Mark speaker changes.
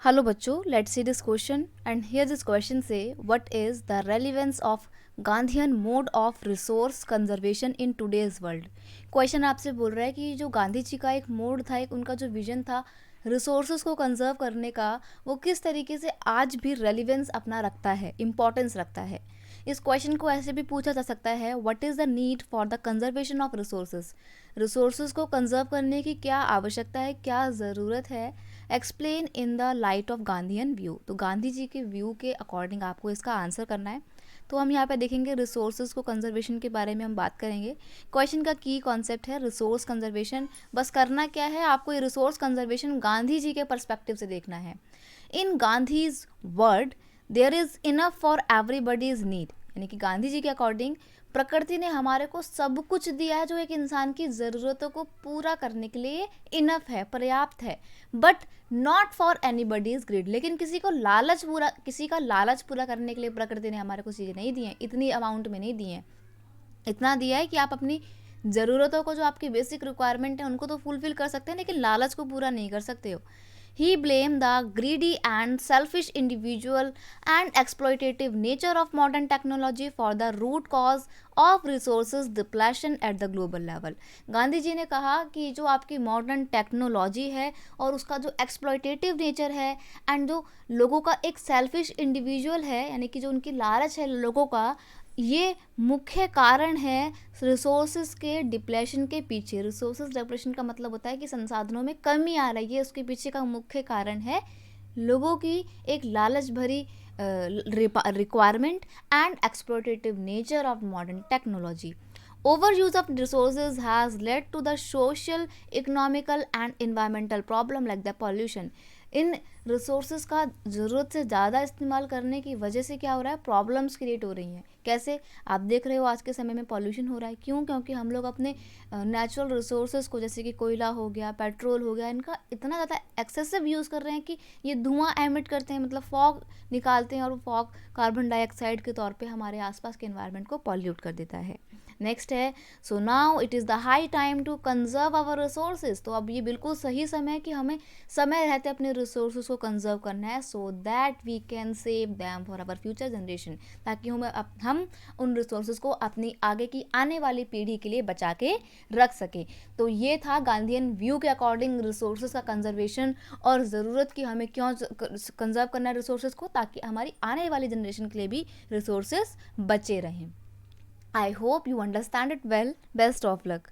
Speaker 1: Hello बच्चों, let's see this question and here this question से what is the relevance of Gandhian mode of resource conservation in today's world. Question आपसे बोल रहा है कि जो गांधी जी का एक मोड था, एक उनका जो विजन था रिसोर्सेज को कंजर्व करने का, वो किस तरीके से आज भी रेलिवेंस अपना रखता है, इम्पॉर्टेंस रखता है। इस क्वेश्चन को ऐसे भी पूछा जा सकता है, what is the need for the conservation of resources. Resources को कंजर्व करने की क्या आवश्यकता है, क्या ज़रूरत है, explain in the light of Gandhian view. तो गांधी जी के व्यू के अकॉर्डिंग आपको इसका आंसर करना है। तो हम यहाँ पे देखेंगे रिसोर्सेज को कंजर्वेशन के बारे में हम बात करेंगे। क्वेश्चन का की कॉन्सेप्ट है रिसोर्स कंजर्वेशन। बस करना क्या है, आपको ये रिसोर्स कंजर्वेशन गांधी जी के पर्सपेक्टिव से देखना है। In Gandhi's word there is enough for everybody's need, यानी कि गांधी जी के अकॉर्डिंग प्रकृति ने हमारे को सब कुछ दिया है जो एक इंसान की ज़रूरतों को पूरा करने के लिए इनफ है, पर्याप्त है, but not for anybody's grid. लेकिन किसी का लालच पूरा करने के लिए प्रकृति ने हमारे को चीज़ें नहीं दी हैं, इतनी अमाउंट में नहीं दी हैं। इतना दिया है कि आप अपनी ज़रूरतों को, जो आपकी बेसिक रिक्वायरमेंट है, उनको तो फुलफिल कर सकते हैं, लेकिन लालच को पूरा नहीं कर सकते हो। He blamed the greedy and selfish individual and exploitative nature of modern technology for the root cause of resources depletion at the global level। Gandhi ji ने कहा कि जो आपकी मॉडर्न टेक्नोलॉजी है और उसका जो एक्सप्लॉयटेटिव नेचर है एंड जो लोगों का एक सेल्फिश इंडिविजुअल है, यानी कि जो उनकी लालच है लोगों का, ये मुख्य कारण है रिसोर्सेज के डिप्लेशन के पीछे। रिसोर्सेज डिप्लेशन का मतलब होता है कि संसाधनों में कमी आ रही है, उसके पीछे का मुख्य कारण है लोगों की एक लालच भरी requirement and exploitative nature of modern technology. Overuse of resources has led to the social, economical and environmental problem like the pollution। In resources का ज़रूरत से ज़्यादा इस्तेमाल करने की वजह से क्या हो रहा है, प्रॉब्लम्स क्रिएट हो रही हैं। कैसे? आप देख रहे हो आज के समय में पॉल्यूशन हो रहा है। क्यों? क्योंकि हम लोग अपने नेचुरल रिसोर्सेज को, जैसे कि कोयला हो गया, पेट्रोल हो गया, इनका इतना ज़्यादा एक्सेसिव यूज़ कर रहे हैं कि ये धुआं एमिट करते हैं, मतलब फॉग निकालते हैं, और वो फॉग कार्बन डाइऑक्साइड के तौर पे हमारे आसपास के एनवायरनमेंट को पॉल्यूट कर देता है। नेक्स्ट है, so now it is the high time to conserve our resources. तो अब ये बिल्कुल सही समय है कि हमें समय रहते अपने रिसोर्सेज को कंजर्व करना है, so that we can save them for our future generation, ताकि हम उन रिसोर्सेज को अपनी आगे की आने वाली पीढ़ी के लिए बचा के रख सके। तो ये था गांधीयन व्यू के अकॉर्डिंग रिसोर्सेज का कंजर्वेशन और ज़रूरत कि हमें क्यों कंजर्व करना है रिसोर्सेज को, ताकि हमारी आने वाली जनरेशन के लिए भी रिसोर्सेज बचे रहें। I hope you understand it well. Best of luck.